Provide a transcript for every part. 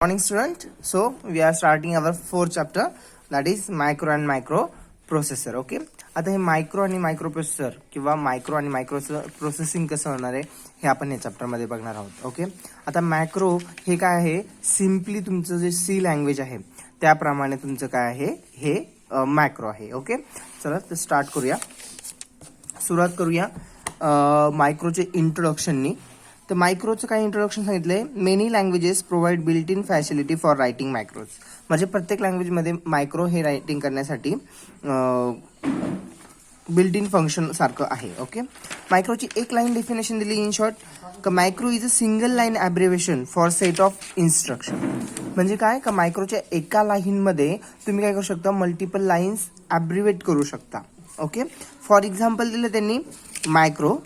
Morning student. So we are starting our fourth chapter, that is micro and microprocessor. Okay. आता हे micro आणि microprocessor किंवा micro आणि micro processing कसं होणार आहे हे आपण या चॅप्टर मध्ये बघणार आहोत. ओके. आता मॅक्रो हे काय आहे, सिम्पली तुमचं जे सी लँग्वेज आहे त्याप्रमाणे तुमचं काय आहे हे मॅक्रो आहे. ओके. चला तर स्टार्ट करूया, सुरुवात करूया मायक्रोचे इंट्रोडक्शननी. तर मायक्रोचं काय इंट्रोडक्शन सांगितलंय, many languages provide built in facility for writing macros. म्हणजे प्रत्येक लँग्वेजमध्ये मायक्रो हे रायटिंग करण्यासाठी बिल्ट इन फंक्शन सारखं आहे. ओके. मायक्रोची एक लाईन डेफिनेशन दिली in short, macro is a single line abbreviation for set of instruction. म्हणजे काय का मायक्रोच्या एका लाईनमध्ये तुम्ही काय करू शकता, मल्टिपल लाईन्स ॲब्रिव्हिएट करू शकता. ओके. फॉर एक्झाम्पल दिलं त्यांनी मायक्रो.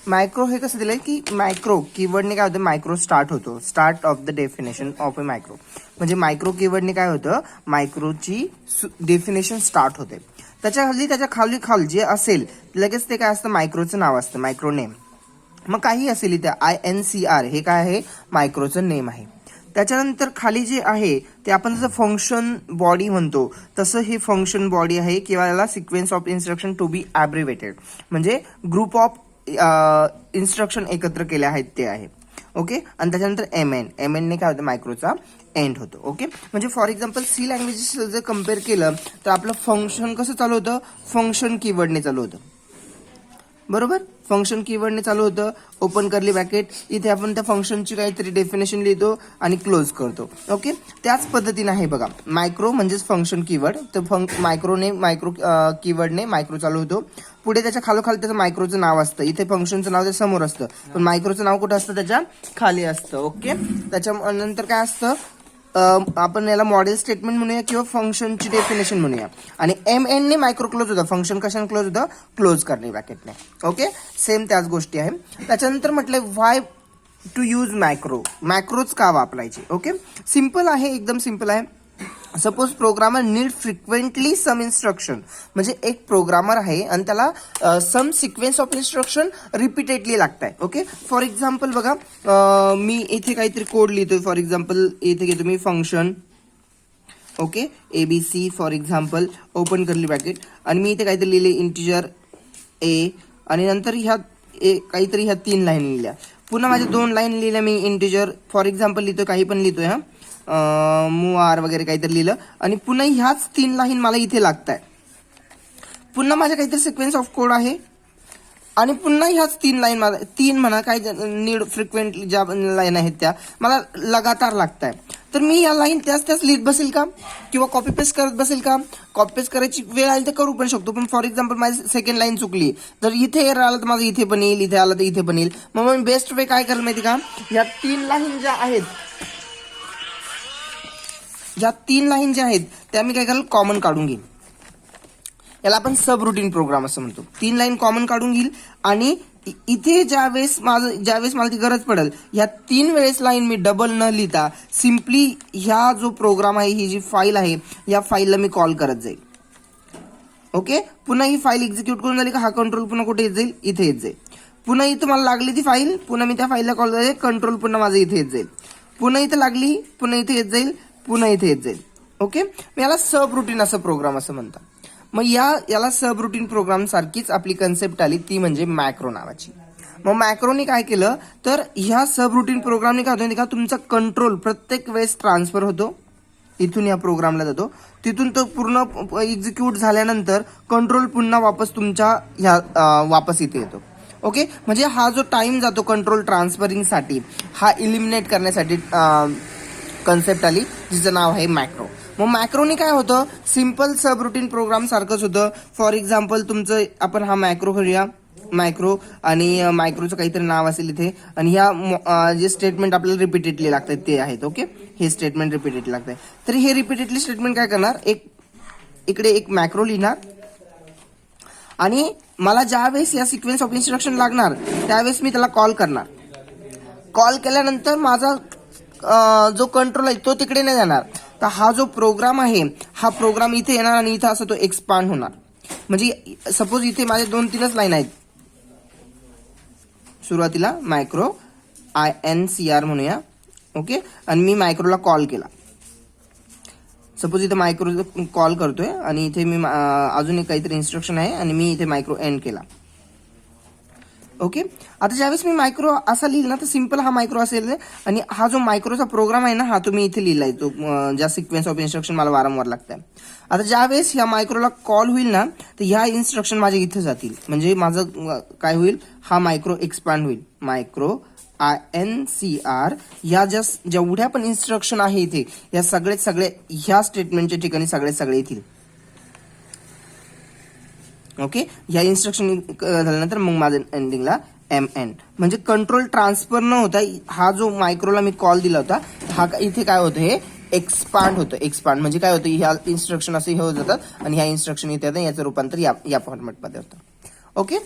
मायक्रो हे कसं दिलंय की मायक्रो कीवर्डने काय होतं, मायक्रो स्टार्ट होतो, start of the definition of a micro. म्हणजे मायक्रो कीवर्डने काय होतं, मायक्रोची डेफिनेशन स्टार्ट होते. त्याच्या खाली जे असेल लगेच ते काय असतं, मायक्रोचं नाव असतं, मायक्रो नेम. मग काही असेल इथे INCR हे काय आहे, मायक्रोचं नेम आहे. त्याच्यानंतर खाली जे आहे ते आपण जसं फंक्शन बॉडी म्हणतो तसं हे फंक्शन बॉडी आहे किंवा याला sequence of instruction to be ॲब्रिव्हिएटेड, म्हणजे ग्रुप ऑफ इन्स्ट्रक्शन एकत्र केले आहेत ते आहे. ओके. आणि त्याच्यानंतर MN ने काय होतं, मायक्रोचा एंड होतो. ओके. म्हणजे फॉर एक्झाम्पल सी लँग्वेजेस जर कम्पेअर केलं तर आपलं फंक्शन कसं चालू होतं, फंक्शन कीवर्डने चालू होतं, बरोबर. फंक्शन कीवर्डने चालू होतं, ओपन करली ब्रॅकेट, इथे आपण त्या फंक्शनची काहीतरी डेफिनेशन लिहितो आणि क्लोज करतो. ओके. त्याच पद्धतीने आहे बघा, मायक्रो म्हणजेच फंक्शन कीवर्ड. तर मायक्रो कीवर्डने मायक्रो चालू होतो. पुढे त्याच्या खालोखाली त्याचं मायक्रोचं नाव असतं, इथे फंक्शनचं नाव त्या समोर असतं, पण मायक्रोचं नाव कुठं असतं, त्याच्या खाली असतं. ओके. त्याच्यानंतर काय असतं, आपण याला मॉडेल स्टेटमेंट म्हणूया किंवा फंक्शनची डेफिनेशन म्हणूया. आणि MN ने मायक्रो क्लोज होतं, फंक्शन कशाने क्लोज होतं, क्लोज करणे ब्रॅकेटने. ओके. सेम त्याच गोष्टी आहे. त्याच्यानंतर म्हटलंय व्हाय टू यूज मॅक्रो, मॅक्रोच का वापरायचे. ओके. सिम्पल आहे, एकदम सिम्पल आहे. सपोज प्रोग्रामर नीड फ्रिक्वेंटली सम इन्स्ट्रक्शन, म्हणजे एक प्रोग्रामर आहे आणि त्याला सम सिक्वेन्स ऑफ इन्स्ट्रक्शन रिपीटेडली लागत आहे. ओके. फॉर एक्झाम्पल बघा, मी इथे काहीतरी कोड लिहितोय. फॉर एक्झाम्पल इथे घेतो मी function, okay, ABC for example, open curly bracket, आणि मी इथे काहीतरी लिहिले इंटिजर A, आणि नंतर काहीतरी ह्या 3 लाईन लिहिल्या. पुन्हा माझ्या 2 लाईन लिहिल्या मी इंटिजर, फॉर एक्झाम्पल लिहितोय, काही पण लिहितोय, हा मूआर वगैरे काहीतरी लिहिलं, आणि पुन्हा ह्याच 3 लाईन मला इथे लागताय. पुन्हा माझ्या काहीतरी सिक्वेन्स ऑफ कोड आहे आणि पुन्हा ह्याच 3 लाईन मला 3 म्हणा काय नीड फ्रिक्वेंटली ज्या लाईन आहेत त्या मला लगातार लागताय. तर मी या लाईन त्याच लिहित बसेल का किंवा कॉपी पेस्ट करत बसेल का, कॉपी पेस्ट करायची वेळ आली तर करू पण शकतो. पण फॉर एक्झाम्पल माझी सेकंड लाईन चुकली तर इथे एरर आलं तर माझं इथे पण येईल, इथे आलं तर इथे पण येईल. मग मी बेस्ट वे काय करेल माहिती का, या 3 लाईन ज्या आहेत त्या मी काय करेल, कॉमन काढून घेईन. याला आपण सब रुटीन प्रोग्राम असं म्हणतो. 3 लाईन कॉमन काढून घेईल आणि इथे ज्यावेळेस मला ती गरज पडेल, ह्या 3 वेळेस लाईन मी डबल न लिहिता सिम्पली ह्या जो प्रोग्राम आहे, ही जी फाईल आहे, या फाईलला मी कॉल करत जाईल. ओके. पुन्हा ही फाईल एक्झिक्यूट करून झाली का हा कंट्रोल पुन्हा कुठे येत जाईल, इथे येत जाईल. पुन्हा इथं मला लागली ती फाईल, पुन्हा मी त्या फाईलला कॉल करेल, कंट्रोल पुन्हा माझं इथे येत जाईल. पुन्हा इथं लागली, पुन्हा इथे येत जाईल, पुन्हा इथे येत जाईल. ओके. याला सब रुटीन असं प्रोग्राम असं म्हणतात. मग याला सब रुटीन प्रोग्राम सारखीच आपली कन्सेप्ट आली, ती म्हणजे मॅक्रो नावाची. मग मॅक्रोने काय केलं तर ह्या सब रुटीन प्रोग्रामने काय होतं का, तुमचा कंट्रोल प्रत्येक वेळेस ट्रान्सफर होतो, इथून या प्रोग्रामला जातो, तिथून तो पूर्ण एक्झिक्यूट झाल्यानंतर कंट्रोल पुन्हा वापस तुमच्या वापस इथे येतो. ओके. म्हणजे हा जो टाइम जातो कंट्रोल ट्रान्सफरिंग साठी, हा इलिमिनेट करण्यासाठी कन्सेप्ट आली, जिचं नाव आहे मॅक्रो. मग मॅक्रोनी काय होतं, सिम्पल सब रुटीन प्रोग्राम सारखंच होतं. फॉर एक्झाम्पल तुमचं आपण हा मॅक्रो करूया, मॅक्रो, आणि मॅक्रोचं काहीतरी नाव असेल इथे, आणि ह्या जे स्टेटमेंट आपल्याला रिपीटेडली लागतात ते आहेत. ओके. हे स्टेटमेंट रिपीटेडली लागतंय. तर हे रिपीटेडली स्टेटमेंट काय करणार, इकडे एक मॅक्रो लिहिणार, आणि मला ज्यावेळेस या सिक्वेन्स ऑफ इन्स्ट्रक्शन लागणार त्यावेळेस मी त्याला कॉल करणार. कॉल केल्यानंतर माझा जो कंट्रोल आहे तो तिकडे नाही जाणार, तर हा जो प्रोग्राम आहे हा प्रोग्राम इथे येणार आणि इथे असं तो एक्सपांड होणार. म्हणजे सपोज इथे माझे 2-3च लाईन आहेत, सुरुवातीला मायक्रो INCR म्हणूया, ओके, आणि मी मायक्रोला कॉल केला. सपोज इथे मायक्रो कॉल करतोय आणि इथे मी अजून एक काहीतरी इन्स्ट्रक्शन आहे आणि मी इथे मायक्रो एंड केला. ओके, आता ज्यावेळेस मी मायक्रो असा लिहिल ना तर सिंपल हा मायक्रो असेल आणि हा जो मायक्रोचा प्रोग्राम आहे ना हा तुम्ही इथे लिहिलाय तो ज्या सिक्वेन्स ऑफ इन्स्ट्रक्शन मला वारंवार लागतात. आता ज्यावेळेस ह्या मायक्रोला कॉल होईल ना तर ह्या इन्स्ट्रक्शन माझ्या इथे जातील, म्हणजे माझं काय होईल, हा मायक्रो एक्सपांड होईल. मायक्रो INCR या जेवढ्या पण इन्स्ट्रक्शन आहे इथे या सगळे ह्या स्टेटमेंटच्या ठिकाणी सगळे येतील. ओके, ह्या इन्स्ट्रक्शन झाल्यानंतर मग माझं एंडिंगला MN, म्हणजे कंट्रोल ट्रान्सफर न होता हा जो मायक्रोला मी कॉल दिला होता हा इथे काय होतं, हे एक्सपांड होतं. एक्सपांड म्हणजे काय होतं, ह्या इन्स्ट्रक्शन असे हे होत जातात आणि ह्या इन्स्ट्रक्शन इथे येतात, याचं रूपांतर या फॉर्मॅटमध्ये होतं. ओके,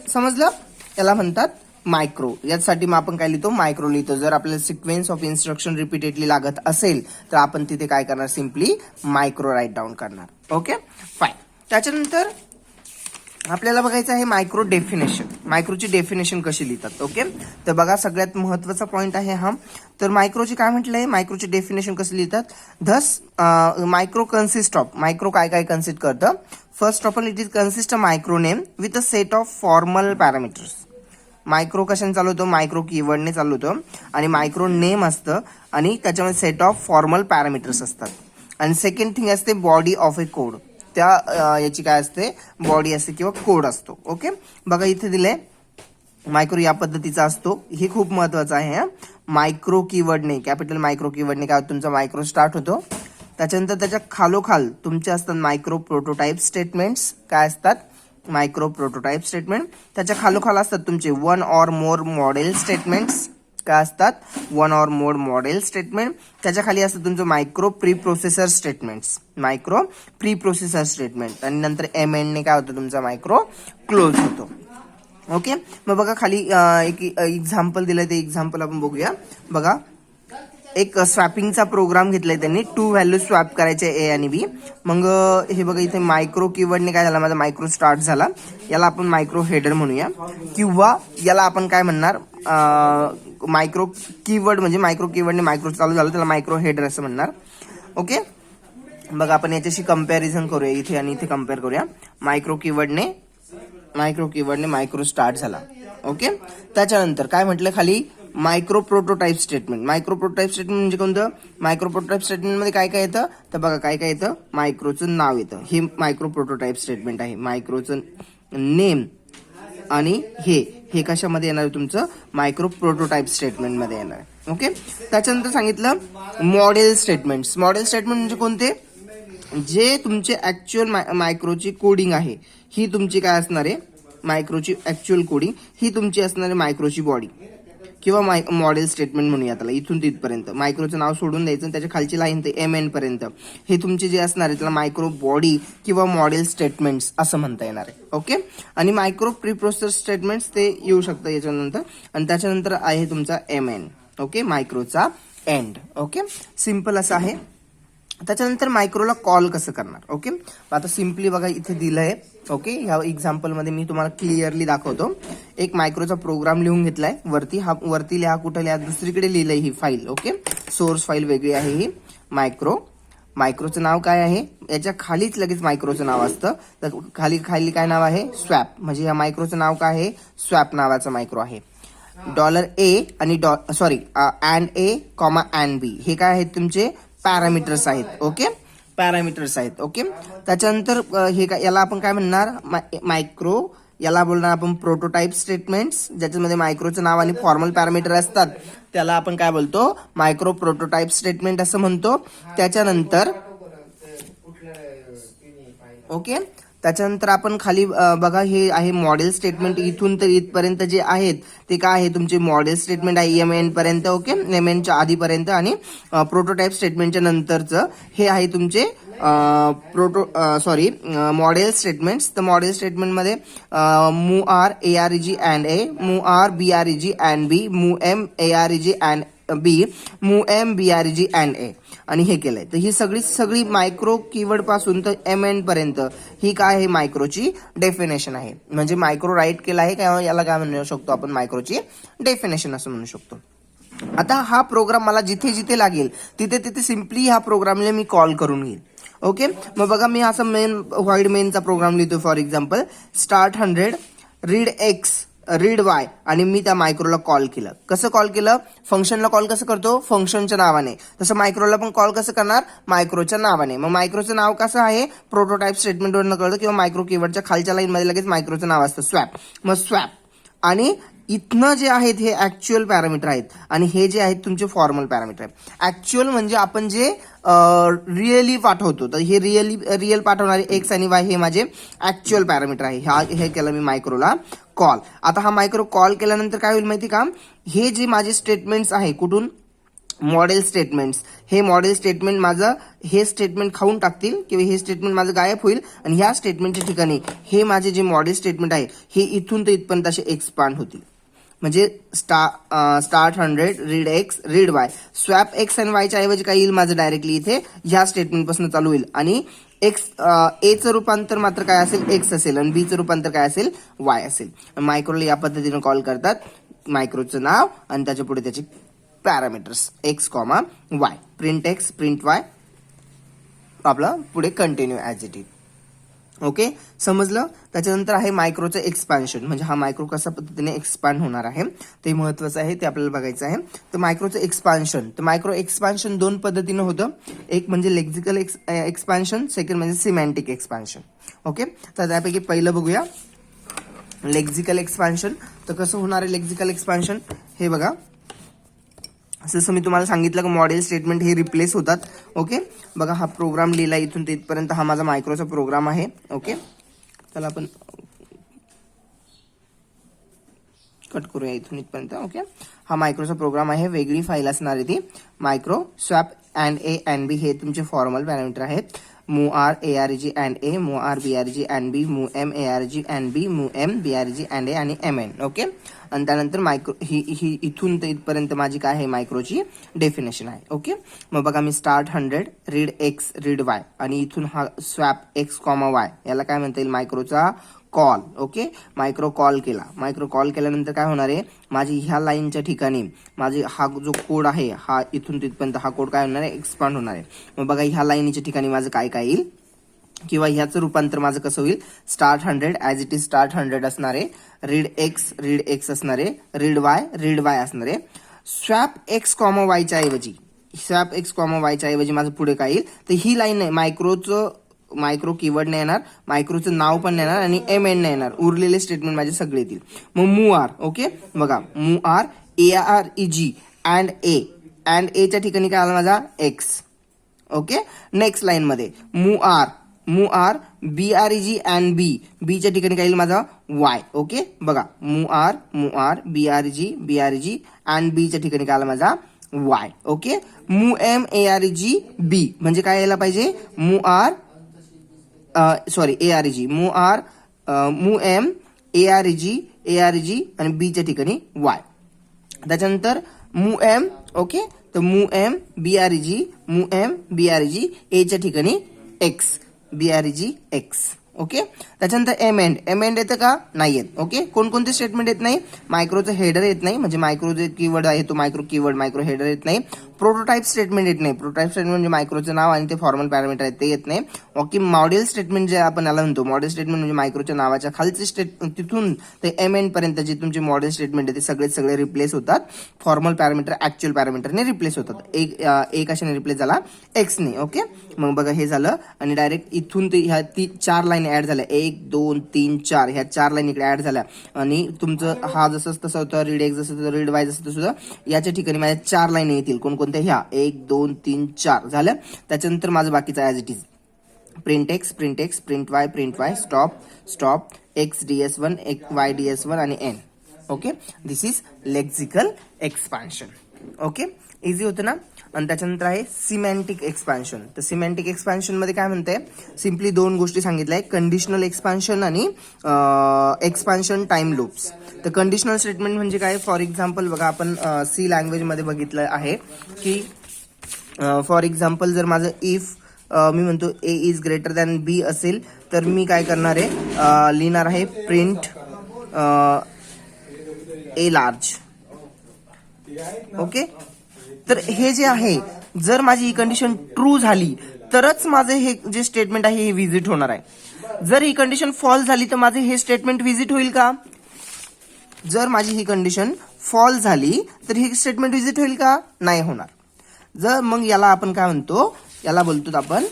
समजलं, याला म्हणतात मायक्रो. यासाठी मग आपण काय लिहितो, मायक्रो लिहितो. जर आपल्याला सिक्वेन्स ऑफ इन्स्ट्रक्शन रिपीटेडली लागत असेल तर आपण तिथे काय करणार, सिम्पली मायक्रो राईट डाऊन करणार. Okay fine. त्याच्यानंतर आपल्याला बघायचं आहे मायक्रो डेफिनेशन. मायक्रोची डेफिनेशन कशी लिहितात. ओके, तर बघा सगळ्यात महत्वाचा पॉईंट आहे हा. तर मायक्रोची काय म्हटलंय, मायक्रोची डेफिनेशन कशी लिहितात. Dhas micro consist of, micro काय काय कन्सिस्ट करतं. First of all it is consist a micro name with a set of formal parameters. Micro कशाने चालू होतं, मायक्रो कीवर्डने चालू होतं आणि मायक्रो नेम असतं आणि त्याच्यामध्ये सेट ऑफ फॉर्मल पॅरामीटर्स असतात. आणि सेकंड थिंग असते बॉडी ऑफ ए कोड. त्या याची काय असते, बॉडी असते किंवा कोड असतो. ओके, बघा इथे दिले मायक्रो या पद्धतीचा असतो. हे खूप महत्वाचं आहे. मायक्रो कीवर्डने, कॅपिटल मायक्रो कीवर्डने काय होतं, तुमचा मायक्रो स्टार्ट होतो. त्याच्यानंतर त्याच्या खालोखाल तुमचे असतात मायक्रो प्रोटोटाइप स्टेटमेंट्स. काय असतात, मायक्रो प्रोटोटाइप स्टेटमेंट. त्याच्या खालोखाल असतात तुमचे one or more model statements. काय असतात, one or more model statement. त्याच्या खाली असतं तुमचं micro pre processor statements. Micro pre processor statement. आणि नंतर MN ने काय होतं, तुमचा मायक्रो क्लोज होतो. ओके, मग बघा खाली एक एक्झाम्पल दिलंय, ते एक्झाम्पल आपण बघूया. बघा एक स्वॅपिंगचा प्रोग्राम घेतलाय त्यांनी, 2 व्हॅल्यू स्वॅप करायचे A आणि B. मग हे बघा इथे मायक्रो कीवर्डने काय झाला, माझा मायक्रो स्टार्ट झाला. याला आपण मायक्रो हेडर म्हणूया किंवा याला आपण काय म्हणणार, मायक्रो कीवर्ड म्हणजे मायक्रो कीवर्डने मायक्रो चालू झालं त्याला मायक्रो हेडर असं म्हणणार. ओके, बघा आपण याच्याशी कम्पॅरिझन करूया इथे आणि इथे कम्पेअर करूया. मायक्रो कीवर्डने मायक्रो स्टार्ट झाला. ओके, त्याच्यानंतर काय म्हटलं खाली, micro prototype statement. Micro prototype statement म्हणजे कोणतं, मायक्रो प्रोटोटाइप स्टेटमेंट मध्ये काय काय येतं, तर बघा काय काय येतं, मायक्रोचं नाव येतं. हे मायक्रो प्रोटोटाइप स्टेटमेंट आहे. मायक्रोचं नेम आणि हे कशामध्ये येणार आहे, तुमचं मायक्रो प्रोटोटाइप स्टेटमेंट मध्ये येणार आहे. ओके, त्याच्यानंतर सांगितलं मॉडेल स्टेटमेंट्स. मॉडेल स्टेटमेंट म्हणजे कोणते, जे तुमचे ऍक्च्युअल मायक्रोची कोडिंग आहे ही तुमची काय असणार आहे, मायक्रोची ऍक्च्युअल कोडिंग ही तुमची असणार आहे मायक्रोची बॉडी किंवा मॉडेल स्टेटमेंट म्हणूया त्याला. इथून तिथपर्यंत मायक्रोचं नाव सोडून द्यायचं आणि त्याच्या खालची लाईन ते MN पर्यंत हे तुमचे जे असणार आहे त्याला मायक्रो बॉडी किंवा मॉडेल स्टेटमेंट्स असं म्हणता येणार आहे. ओके, आणि मायक्रो प्री प्रोसेसर स्टेटमेंट्स ते येऊ शकतं याच्यानंतर. आणि त्याच्यानंतर आहे तुमचा MN. ओके, मायक्रोचा एंड. ओके, सिम्पल असं आहे. त्याच्यानंतर मायक्रोला कॉल कसं करणार. ओके, आता सिम्पली बघा इथे दिलंय. ओके, ह्या एक्झाम्पल मध्ये मी तुम्हाला क्लिअरली दाखवतो. एक मायक्रोचा प्रोग्राम लिहून घेतलाय वरती. हा वरती लिहा, कुठं लिहा, दुसरीकडे लिहिलंय ही फाईल. ओके, सोर्स फाईल वेगळी आहे ही. मायक्रोचं नाव काय आहे, याच्या खालीच लगेच मायक्रोचं नाव असतं. तर खाली काय नाव आहे, स्वॅप. म्हणजे या मायक्रोचं नाव काय आहे, स्वॅप नावाचं मायक्रो आहे. $A आणि $A, $B हे काय आहेत, तुमचे पॅरामीटर्स आहेत. ओके, पॅरामीटर्स आहेत. ओके, त्याच्यानंतर हे काय, याला आपण काय म्हणणार, मायक्रो, याला बोलणार आपण प्रोटोटाइप स्टेटमेंट्स. ज्याच्यामध्ये मायक्रोचं नाव आणि फॉर्मल पॅरामीटर असतात त्याला आपण काय बोलतो, मायक्रो प्रोटोटाइप स्टेटमेंट असं म्हणतो. त्याच्यानंतर ओके, त्याच्यानंतर आपण खाली बघा हे आहे मॉडेल स्टेटमेंट. इथून तर इथपर्यंत जे आहेत ते काय आहे, तुमचे मॉडेल स्टेटमेंट आहे MN पर्यंत. ओके, MNच्या आधीपर्यंत. आणि प्रोटोटाइप स्टेटमेंटच्या नंतरचं हे आहे तुमचे मॉडेल स्टेटमेंट्स. तर मॉडेल स्टेटमेंटमध्ये move AREG and A, move BREG and B, move AREG and B, move BREG and A आणि हे केलंय. तर ही सगळी मायक्रो कीवर्ड पासून तर MN पर्यंत ही काय आहे, मायक्रोची डेफिनेशन आहे. म्हणजे मायक्रो राईट केला आहे काय, याला काय म्हणू शकतो आपण, मायक्रोची डेफिनेशन असं म्हणू शकतो. आता हा प्रोग्राम मला जिथे जिथे लागेल तिथे तिथे सिम्पली ह्या प्रोग्रामला मी कॉल करून घेईल. ओके, मग बघा मी असं व्हाईड मेनचा प्रोग्राम लिहितो. For example start 100 read X read Y आणि मी त्या मायक्रोला कॉल केलं. कसं कॉल केलं? फंक्शनला कॉल कसं करतो? फंक्शनच्या नावाने. तसं मायक्रोला पण कॉल कसं करणार? मायक्रोच्या नावाने. मग मायक्रोचं नाव कसं आहे? प्रोटोटाइप स्टेटमेंटवरनं कळतं किंवा मायक्रो कीवर्डच्या खालच्या लाईनमध्ये लगेच मायक्रोचं नाव असतं स्वॅप. मग स्वॅप आणि इथनं जे आहेत हे ऍक्च्युअल पॅरामीटर आहेत आणि हे जे आहेत तुमचे फॉर्मल पॅरामीटर आहेत. ऍक्च्युअल म्हणजे आपण जे रिअली पाठवतो, तर हे रिअल पाठवणारे एक्स आणि वाय हे माझे ऍक्च्युअल पॅरामीटर आहे. हे केलं मी मायक्रोला कॉल. आता हा मायक्रो कॉल केल्यानंतर काय होईल माहिती का? हे जे माझे स्टेटमेंट्स आहे कुठून? Model statements. हे मॉडेल स्टेटमेंट माझं हे स्टेटमेंट खाऊन टाकतील किंवा हे स्टेटमेंट माझं गायब होईल आणि ह्या स्टेटमेंटच्या ठिकाणी हे माझे जे मॉडेल स्टेटमेंट आहे हे इथून ते इथपर्यंत असे एक्सपांड होतील. म्हणजे start 100 read X read Y. Swap x आणि वायच्या ऐवजी काय येईल माझं? डायरेक्टली इथे ह्या स्टेटमेंटपासून चालू होईल आणि एक्स एचं रूपांतर मात्र काय असेल? एक्स असेल आणि बीचं रूपांतर काय असेल? वाय असेल. मायक्रोला या पद्धतीने कॉल करतात. मायक्रोचं नाव आणि त्याच्या पुढे त्याचे parameters x comma y. Print X print Y आपलं पुढे continue as it is. Okay, समजलं. त्याच्यानंतर आहे मायक्रोचं एक्सपान्शन. म्हणजे हा मायक्रो कशा पद्धतीने एक्सपांड होणार आहे ते महत्वाचं आहे, ते आपल्याला बघायचं आहे. तर मायक्रोचं एक्सपान्शन, तर मायक्रो एक्सपान्शन दोन पद्धतीनं होतं. एक म्हणजे लेक्झिकल एक्सपान्शन, सेकंड म्हणजे सिमॅन्टिक एक्सपान्शन. ओके, तर त्यापैकी पहिलं बघूया लेक्झिकल एक्सपान्शन. तर कसं होणार आहे लेक्झिकल एक्सपान्शन? हे बघा, जसं मी तुम्हाला सांगितलं की मॉडेल स्टेटमेंट हे रिप्लेस होतात. ओके, बघा हा प्रोग्राम लिहिला इथून तिथपर्यंत, हा माझा मायक्रोचा प्रोग्राम आहे. ओके, चला आपण कट करूया इथून इथपर्यंत. ओके, हा मायक्रोचा प्रोग्राम आहे. वेगळी फाईल असणार आहे ती. Macro swap and A and B हे तुमचे फॉर्मल पॅरामीटर आहेत. Move R ARG and A, move R BRG and B, move M ARG and B, move M BRG and A आणि MN. ओके, आणि त्यानंतर micro ही इथून ते इथपर्यंत माझी काय आहे? मायक्रोची डेफिनेशन आहे. ओके, मग बघा मी start 100 read X read Y आणि इथून हा स्वॅप एक्स कॉमा वाय याला काय म्हणता येईल? मायक्रोचा कॉल. ओके, मायक्रो कॉल केला. मायक्रो कॉल केल्यानंतर काय होणार आहे? माझी ह्या लाईनच्या ठिकाणी माझी हा जो कोड आहे हा इथून तिथपर्यंत हा कोड काय होणार आहे? एक्सपांड होणार आहे. मग बघा ह्या लाईनच्या ठिकाणी माझं काय काय येईल किंवा ह्याचं रूपांतर माझं कसं होईल? Start 100 as it is start 100 असणार आहे. रीड एक्स असणार आहे. रीड वाय असणार आहे. स्वॅप एक्स कॉमा वायच्या ऐवजी माझं पुढे काय येईल? तर ही लाईन नाही, मायक्रो कीवर्ड नाही येणार, मायक्रोचं नाव पण नाही येणार आणि MN नाही येणार. उरलेले स्टेटमेंट माझे सगळे येतील. मग मूव आर. ओके, बघा मूव आर AREG अँड एच्या ठिकाणी काय आला माझा? एक्स. ओके, नेक्स्ट लाईन मध्ये मूव आर BRG अँड बीच्या ठिकाणी काय येईल माझा? वाय. ओके, बघा मूव आर BRG अँड बीच्या ठिकाणी काय आला माझा? Y. Okay, move M ARG B म्हणजे काय यायला पाहिजे? मूव एम ARG आणि बीच्या ठिकाणी वाय. त्याच्यानंतर मूव एम. ओके, तर मूव एम BRG एच्या ठिकाणी एक्स BRG एक्स. ओके, त्याच्यानंतर एम एंड येतं का? नाही येत. ओके, कोणकोणते स्टेटमेंट येत नाही? मायक्रोचं हेडर येत नाही, म्हणजे मायक्रो जे कीवर्ड आहे तो मायक्रो हेडर येत नाही. प्रोटोटाइप स्टेटमेंट येत नाही. प्रोटोटाइप स्टेटमेंट म्हणजे मायक्रोचं नाव आणि ते फॉर्मल पॅरामीटर आहेत ते येत नाही. ओके, मॉडेल स्टेटमेंट जे आपण याला म्हणतो, मॉडेल स्टेटमेंट म्हणजे मायक्रोच्या नावाच्या खालचे तिथून ते MN पर्यंत जे तुमचे मॉडेल स्टेटमेंट आहे ते सगळे रिप्लेस होतात. फॉर्मल पॅरामीटर ऍक्च्युअल पॅरामीटरने रिप्लेस होतात. एक अशाने रिप्लेस झाला एक्सने. ओके, मग बघा हे झालं आणि डायरेक्ट इथून ते ह्या 4 लाईन ऍड झाल्या. 1 2 3 4 ह्या 4 लाईन इकडे ऍड झाल्या आणि तुमचं हा जसं तसं होतं रीड एक्स जसं तसं रीड वाय जसं तसं याच्या ठिकाणी माझ्या 4 लाईन येतील. कोणकोणत्या? ह्या 1 2 3 4 झाल्या. त्याच्यानंतर माझं बाकीचं as it is print X print Y stop X DS1 Y DS1 आणि N. Okay, this is lexical expansion. Okay, easy होतं ना. आणि त्याच्यानंतर आहे सिमॅन्टिक एक्सपान्शन. तर सिमॅन्टिक एक्सपान्शन मध्ये काय म्हणते? सिम्पली 2 गोष्टी सांगितल्या आहे, कंडिशनल एक्सपान्शन आणि एक्सपान्शन टाइम लूप्स. तर कंडिशनल स्टेटमेंट म्हणजे काय? फॉर एक्झाम्पल बघा आपण C लँग्वेज मध्ये बघितलं आहे की फॉर एक्झाम्पल जर माझं इफ मी म्हणतो A is greater than B असेल तर मी काय करणार आहे? लिहिणार आहे प्रिंट A लार्ज. ओके. तर हे जे आहे, जर माझी ही कंडिशन ट्रू झाली तरच माझे हे जे स्टेटमेंट आहे हे व्हिजिट होणार आहे. जर ही कंडिशन फॉल्स झाली तर माझे हे स्टेटमेंट व्हिजिट होईल का? जर माझी ही कंडिशन फॉल्स झाली तर ही स्टेटमेंट व्हिजिट होईल का? नाही होणार. जर मग याला आपण काय म्हणतो, याला बोलतो आपण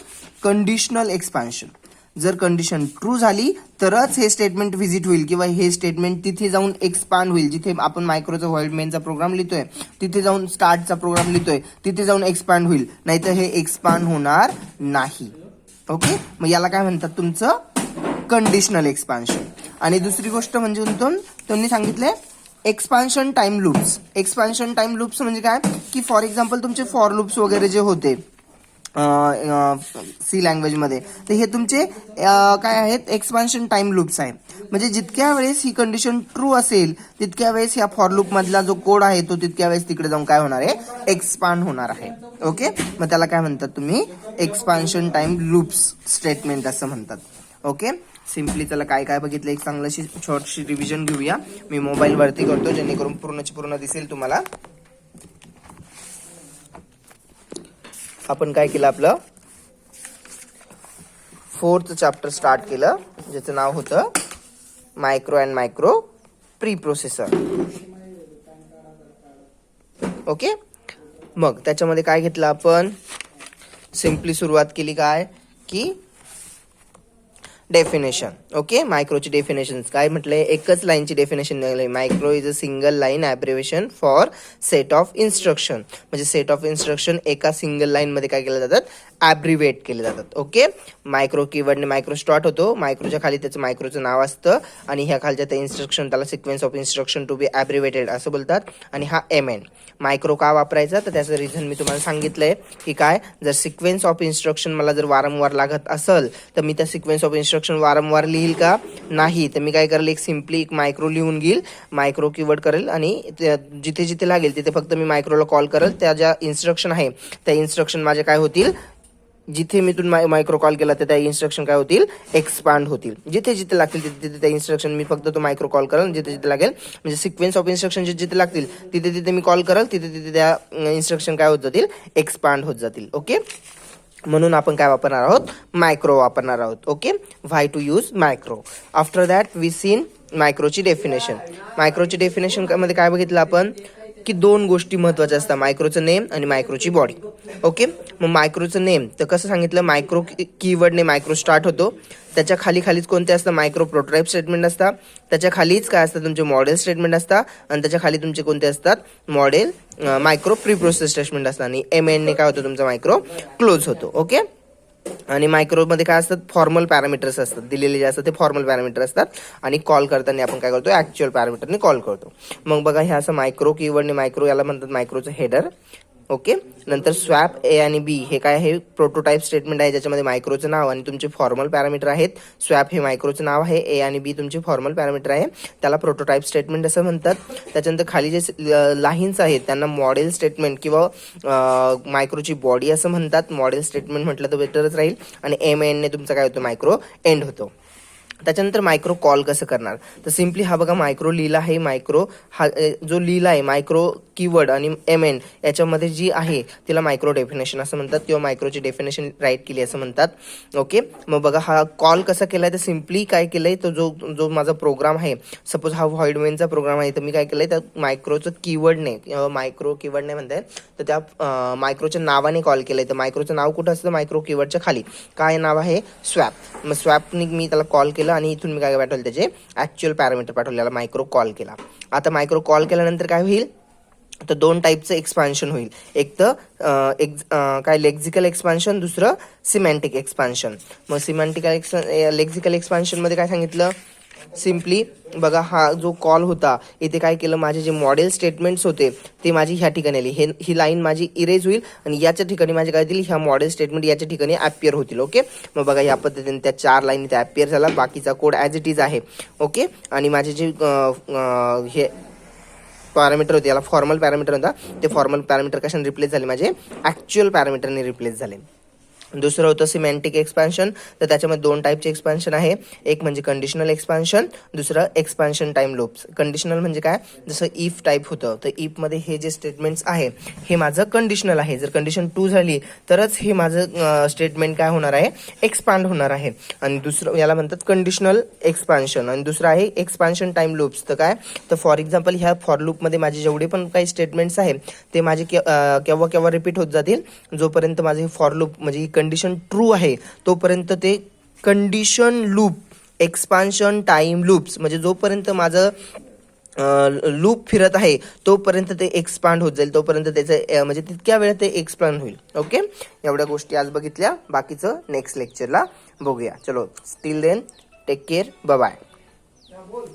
कंडिशनल एक्सपान्शन. जर कंडिशन ट्रू झाली तरच हे स्टेटमेंट व्हिजिट होईल किंवा हे स्टेटमेंट तिथे जाऊन एक्सपांड होईल. जिथे आपण मायक्रोचा व्हॉइड मेनचा प्रोग्राम लिहितोय तिथे जाऊन स्टार्टचा प्रोग्राम लिहितोय तिथे जाऊन एक्सपांड होईल, नाहीतर हे एक्सपांड होणार नाही. ओके. मग याला काय म्हणतात, तुमचं कंडिशनल एक्सपान्शन. आणि दुसरी गोष्ट म्हणजे त्यांनी सांगितले expansion time loops. Expansion time loops म्हणजे काय की फॉर एक्झाम्पल तुमचे फॉर लूप्स वगैरे जे होते सी लँग्वेज मध्ये, तर हे तुमचे काय आहेत, एक्सपान्शन टाइम लूप्स आहे. म्हणजे जितक्या वेळेस ही कंडिशन ट्रू असेल तितक्या वेळेस या फॉर लूप मधला जो कोड आहे तो तितक्या वेळेस तिकडे जाऊन काय होणार आहे, एक्सपांड होणार आहे. ओके. मग त्याला काय म्हणतात तुम्ही, एक्सपान्शन टाइम लूप्स स्टेटमेंट असं म्हणतात. ओके. सिम्पली त्याला काय काय बघितलं एक चांगलीशी छोटीशी रिव्हिजन घेऊया. मी मोबाईल वरती करतो जेणेकरून पूर्णची पूर्ण दिसेल तुम्हाला. आपण काय केलं, आपलं 4th चॅप्टर स्टार्ट केलं ज्याचं नाव होतं micro and micro pre processor. Okay. मग त्याच्यामध्ये काय घेतलं आपण, सिम्पली सुरुवात केली काय की डेफिनेशन. ओके. मायक्रोची डेफिनेशन काय म्हटलंय, एकच लाईनची डेफिनेशन निघाली. Macro is a single line abbreviation for set of instruction. म्हणजे सेट ऑफ इन्स्ट्रक्शन एका सिंगल लाईन मध्ये काय केले जातात, ॲब्रिव्हिएट केले जातात. ओके. मायक्रो कीवर्डने मायक्रो स्टार्ट होतो, मायक्रोच्या खाली त्याचं मायक्रोचं नाव असतं आणि ह्या खालच्या त्या इन्स्ट्रक्शन त्याला sequence of instruction to be ॲब्रिव्हिएटेड असं बोलतात. आणि हा एम मायक्रो का वापरायचा, तर त्याचं रिझन मी तुम्हाला सांगितलंय की काय, जर सिक्वेन्स ऑफ इन्स्ट्रक्शन मला जर वारंवार लागत असेल तर मी त्या सिक्वेन्स ऑफ इन्स्ट्रक्शन वारंवार लिहिल का, नाही. तर मी काय करेल, एक सिम्पली एक मायक्रो लिहून घेईल, मायक्रो कीवर्ड करेल आणि जिथे जिथे लागेल तिथे फक्त मी मायक्रोला कॉल करेल. त्या ज्या इन्स्ट्रक्शन आहे त्या इन्स्ट्रक्शन माझ्या काय होतील, जिथे मी तुम्ही मायक्रो कॉल केला तर त्या इन्स्ट्रक्शन काय होतील, एक्सपांड होतील. जिथे जिथे लागतील तिथे तिथे त्या इन्स्ट्रक्शन मी फक्त तो मायक्रो कॉल करेल, जिथे जिथे लागेल म्हणजे सिक्वेन्स ऑफ इन्स्ट्रक्शन जिथे लागतील तिथे तिथे मी कॉल करेल, तिथे तिथे त्या इन्स्ट्रक्शन काय होत जातील, एक्सपांड होत जातील. ओके. म्हणून आपण काय वापरणार आहोत, मायक्रो वापरणार आहोत. Okay. Why to use macro. After that we seen मायक्रोची डेफिनेशन. मायक्रोची डेफिनेशन मध्ये काय बघितलं आपण की दोन गोष्टी महत्त्वाच्या असतात, मायक्रोचं नेम आणि मायक्रोची बॉडी. ओके. मग मायक्रोचं नेम तर कसं सांगितलं, मायक्रो कीवर्डने मायक्रो स्टार्ट होतो, त्याच्या खालीच कोणते असतं, मायक्रो प्रोटोटाइप स्टेटमेंट असतात, त्याच्या खालीच काय असतं, तुमचे मॉडेल स्टेटमेंट असतात आणि त्याच्या खाली तुमचे कोणते असतात, model micro pre process statement असतात आणि एमएनने काय होतं, तुमचा मायक्रो क्लोज होतो. ओके. आणि मायक्रोमध्ये काय असतात, फॉर्मल पॅरामीटर्स असतात, दिलेले जे असतात ते फॉर्मल पॅरामीटर असतात आणि कॉल करताना आपण काय करतो, ऍक्च्युअल पॅरामीटरने कॉल करतो. मग बघा हे असं मायक्रो कीवर्डने मायक्रो, याला म्हणतात मायक्रोचं हेडर. ओके. नंतर स्वॅप ए आणि बी हे काय आहे, प्रोटोटाइप स्टेटमेंट आहे ज्याच्यामध्ये मायक्रोचं नाव आणि तुमचे फॉर्मल पॅरामीटर आहेत. स्वॅप हे मायक्रोचं नाव आहे, ए आणि बी तुमचे फॉर्मल पॅरामीटर आहे, त्याला प्रोटोटाइप स्टेटमेंट असं म्हणतात. त्याच्यानंतर खाली जे लाईन्स आहेत त्यांना मॉडेल स्टेटमेंट किंवा मायक्रोची बॉडी असं म्हणतात. मॉडेल स्टेटमेंट म्हटलं तर बेटरच राहील. आणि एम एनने तुमचा काय होतो, मायक्रो एंड होतो. त्याच्यानंतर मायक्रो कॉल कसं करणार, तर सिम्पली हा बघा मायक्रो लिहिला आहे, मायक्रो हा जो लिहिला आहे मायक्रो कीवर्ड आणि एम एन याच्यामध्ये जी आहे तिला मायक्रो डेफिनेशन असं म्हणतात किंवा मायक्रोची डेफिनेशन राईट केली असं म्हणतात. ओके. मग बघा हा कॉल कसा केलाय, तर सिम्पली काय केलंय, तो जो माझा प्रोग्राम आहे, सपोज हा व्हॉइड मेनचा प्रोग्राम आहे, तर मी काय केलंय त्या मायक्रोचं कीवर्डने मायक्रो कीवर्डने म्हणताय तर त्या मायक्रोच्या नावाने कॉल केलंय. तर मायक्रोचं नाव कुठं असतं, मायक्रो कीवर्डच्या खाली काय नाव आहे, स्वॅप. मग स्वॅपने मी त्याला कॉल केलं आणि इथून मी काय पाठवलं, त्याचे ऍक्च्युअल पॅरामीटर पाठवले, याला मायक्रो कॉल केला. आता मायक्रो कॉल केल्यानंतर काय होईल, तर दोन टाईपचं एक्सपान्शन होईल. एक तर काय लेक्झिकल एक्सपान्शन, दुसरं सिमॅन्टिक एक्सपान्शन. मग लेक्झिकल एक्सपान्शन मध्ये काय सांगितलं, सिम्पली बघा हा जो कॉल होता इथे काय केलं, माझे जे मॉडेल स्टेटमेंट्स होते ते माझी ह्या ठिकाणी आली, ही लाईन माझी इरेज होईल आणि याच्या ठिकाणी माझे काय होतील, ह्या मॉडेल स्टेटमेंट याच्या ठिकाणी ॲपियर होतील. ओके. मग बघा या पद्धतीने त्या 4 लाईन इथे ॲपियर झाला, बाकीचा कोड ॲज इट इज आहे. ओके. आणि माझे जे हे पॅरामीटर होते, याला फॉर्मल पॅरामीटर होता, ते फॉर्मल पॅरामीटर कशाने रिप्लेस झाले, माझे ऍक्च्युअल पॅरामीटरने रिप्लेस झाले. दुसरं होतं सिमेंटिक एक्सपान्शन. तर त्याच्यामध्ये दोन टाईपचे एक्सपान्शन आहे. एक म्हणजे कंडिशनल एक्सपान्शन, दुसरं एक्सपान्शन टाइम लूप्स. कंडिशनल म्हणजे काय, जसं इफ टाईप होतं, तर इफ मध्ये हे जे स्टेटमेंट्स आहे हे माझं कंडिशनल आहे. जर कंडिशन ट्रू झाली तरच हे माझं स्टेटमेंट काय होणार आहे, एक्सपांड होणार आहे. आणि दुसरं याला म्हणतात कंडिशनल एक्सपान्शन. आणि दुसरं आहे एक्सपान्शन टाइम लूप्स. तर काय, तर फॉर एक्झाम्पल ह्या फॉर लूपमध्ये माझे जेवढे पण काही स्टेटमेंट्स आहेत ते माझे केव्हा केव्हा रिपीट होत जातील, जोपर्यंत माझे फॉर लूप म्हणजे ही कंडिशन ट्रू आहे तोपर्यंत ते condition loop expansion time loops, म्हणजे जोपर्यंत माझं लूप फिरत आहे तोपर्यंत ते एक्सपांड होत जाईल, तोपर्यंत त्याचं म्हणजे तितक्या वेळात ते एक्सपांड होईल. ओके, एवढ्या गोष्टी आज बघितल्या, बाकीचं नेक्स्ट लेक्चरला बघूया. चलो, still then take care, bye bye.